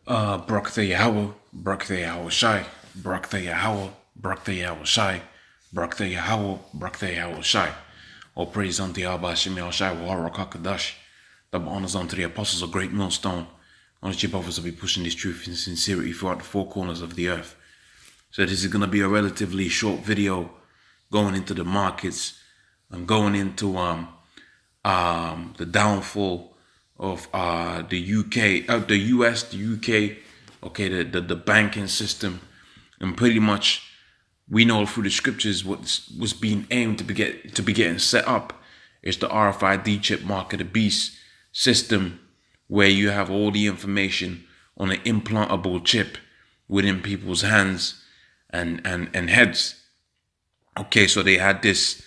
Barak the Yahweh, Barak the Yahweh Shai, Barak the Yahweh, Barak the Yahweh Shai, Barak the Yahweh, Barak the Yahweh Shai. All praise unto Yahweh Shemel Shai, Waharak HaKadosh. Double honors unto the apostles of Great Millstone. Honest brothers will be pushing this truth in sincerity throughout the four corners of the earth. So this is going to be a relatively short video going into the markets and going into the downfall of the UK, the US, the UK, okay, the banking system, and pretty much we know through the scriptures what was being aimed to be getting set up is the RFID chip mark of the beast system, where you have all the information on an implantable chip within people's hands and heads. Okay, so they had this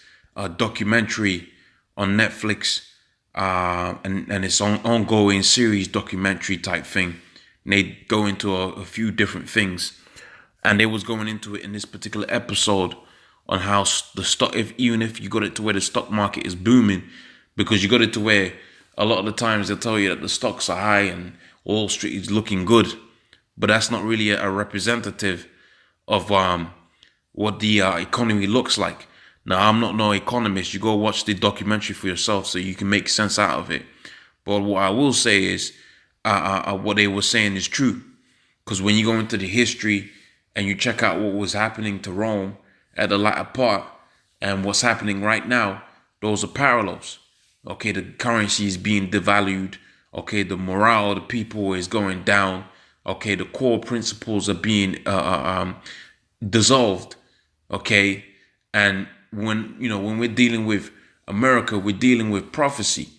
documentary on Netflix, and it's an ongoing series documentary type thing. And they go into a few different things, and they was going into it in this particular episode on how the stock, even if you got it to where the stock market is booming, because you got it to where a lot of the times they'll tell you that the stocks are high and Wall Street is looking good, but that's not really a representative of what the economy looks like. Now, I'm not no economist. You go watch the documentary for yourself so you can make sense out of it. But what I will say is what they were saying is true. Because when you go into the history and you check out what was happening to Rome at the latter part and what's happening right now, those are parallels. Okay, the currency is being devalued. Okay, the morale of the people is going down. Okay, the core principles are being dissolved. Okay, and when we're dealing with America, we're dealing with prophecy.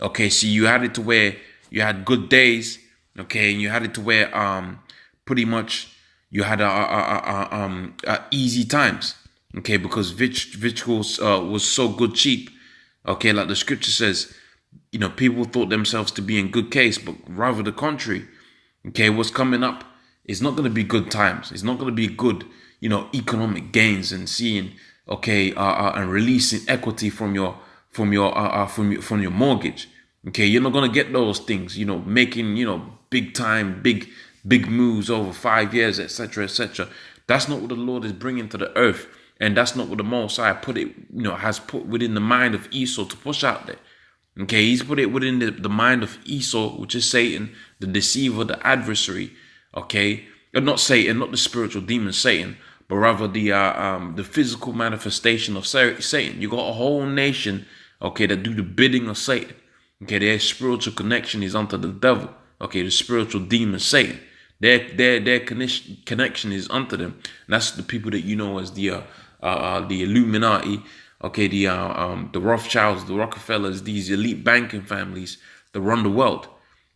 Okay, so you had it to where you had good days. Okay, and you had it to where pretty much you had easy times. Okay, because vegetables was so good cheap. Okay, like the scripture says, people thought themselves to be in good case, but rather the contrary. Okay, what's coming up is not going to be good times. It's not going to be good, economic gains and seeing, and releasing equity from your mortgage. Okay, you're not going to get those things, making, big time, big moves over 5 years, etc., etc. That's not what the Lord is bringing to the earth. And that's not what the Most High has put within the mind of Esau to push out there. Okay, he's put it within the mind of Esau, which is Satan, the deceiver, the adversary. Okay, and not Satan, not the spiritual demon Satan, but rather the physical manifestation of Satan. You got a whole nation, okay, that do the bidding of Satan. Okay, their spiritual connection is unto the devil. Okay, the spiritual demon Satan. Their connection is unto them. And that's the people that you know as the Illuminati, okay, the Rothschilds, the Rockefellers, these elite banking families that run the world.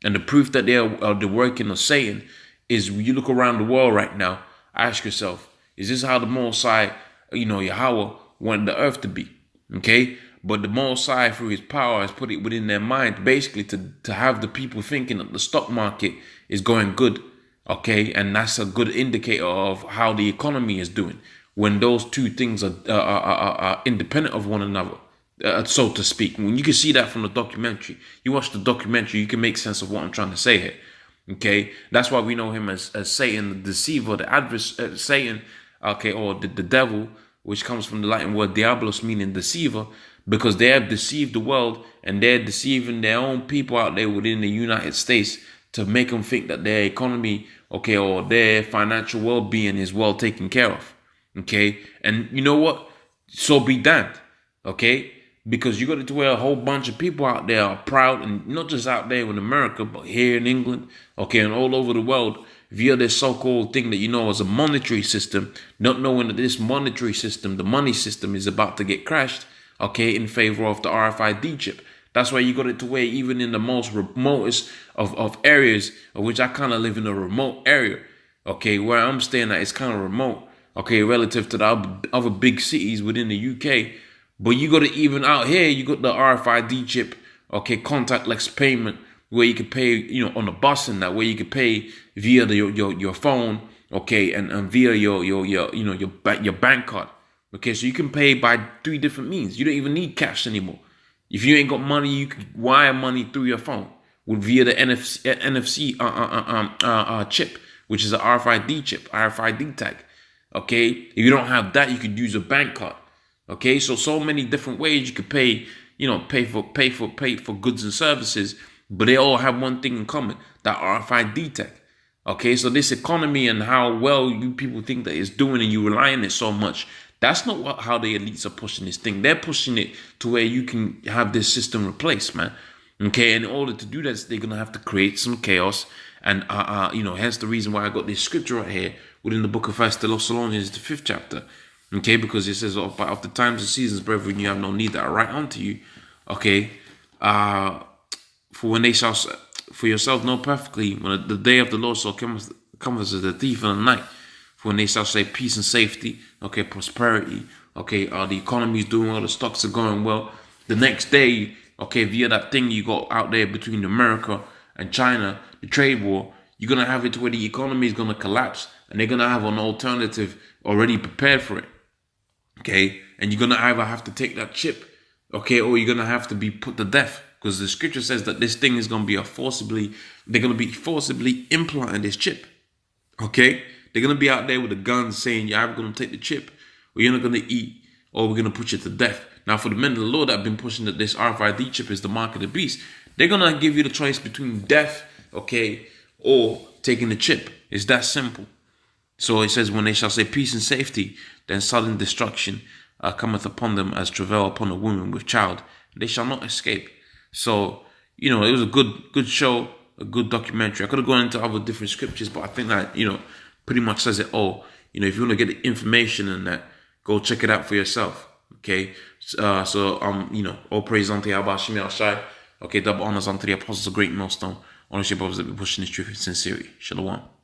And the proof that they're the working of Satan is when you look around the world right now, ask yourself, is this how the Most High, Yahweh wanted the earth to be? Okay, but the Most High through his power has put it within their mind, basically to have the people thinking that the stock market is going good. Okay, and that's a good indicator of how the economy is doing when those two things are independent of one another, so to speak. When you can see that from the documentary, you watch the documentary, you can make sense of what I'm trying to say here. Okay, that's why we know him as Satan, the deceiver, the adversary, Satan, okay, or the devil, which comes from the Latin word diabolos, meaning deceiver, because they have deceived the world and they're deceiving their own people out there within the United States to make them think that their economy, okay, or their financial well-being is well taken care of. Okay, and you know what? So be damned. Okay, because you got to where a whole bunch of people out there are proud, and not just out there in America, but here in England, okay, and all over the world, via this so-called thing that as a monetary system, not knowing that this monetary system, the money system, is about to get crashed, okay, in favor of the RFID chip. That's why you got it to where even in the most remotest of areas, of which I kind of live in a remote area, okay, where I'm staying at is kind of remote, okay, relative to the other big cities within the UK. But you got it even out here, you got the RFID chip, okay, contactless payment, where you can pay, on the bus and that, where you can pay via your phone, okay, and via your bank card. Okay, so you can pay by 3 different means. You don't even need cash anymore. If you ain't got money, you can wire money through your phone. via the NFC chip, which is an RFID chip, RFID tag. Okay, if you don't have that, you could use a bank card. Okay, so many different ways you could pay. Pay for goods and services, but they all have one thing in common: that RFID tag. Okay, so this economy and how well you people think that it's doing, and you rely on it so much. That's not how the elites are pushing this thing. They're pushing it to where you can have this system replaced, man. Okay, and in order to do that, they're gonna have to create some chaos, and hence the reason why I got this scripture right here within the book of 1 Thessalonians, the 5th chapter. Okay, because it says, "Of the times and seasons, brethren, you have no need that I write unto you." Okay, for when they shall, for yourself know perfectly, when the day of the Lord shall come as a thief in the night. For when they shall say peace and safety, okay, prosperity, okay, the economy is doing well, the stocks are going well. The next day, okay, via that thing you got out there between America and China, the trade war, you're going to have it to where the economy is going to collapse, and they're going to have an alternative already prepared for it. Okay, and you're going to either have to take that chip, okay, or you're going to have to be put to death, because the scripture says that this thing is going to be they're going to be forcibly implanting this chip. Okay, they're going to be out there with the guns saying, you're either going to take the chip, or you're not going to eat, or we're going to put you to death. Now, for the men of the Lord that have been pushing that this RFID chip is the mark of the beast, they're going to give you the choice between death, okay, or taking the chip. It's that simple. So it says, when they shall say peace and safety, then sudden destruction cometh upon them as travail upon a woman with child. They shall not escape. So, it was a good show, a good documentary. I could have gone into other different scriptures, but I think that, pretty much says it all. If you want to get the information in that, go check it out for yourself. Okay. All praise unto Yahweh Shemi Al-Shai. Okay, double honors unto the apostles of Great Millstone. Ownership of us that be pushing this truth in sincerity. Shalom.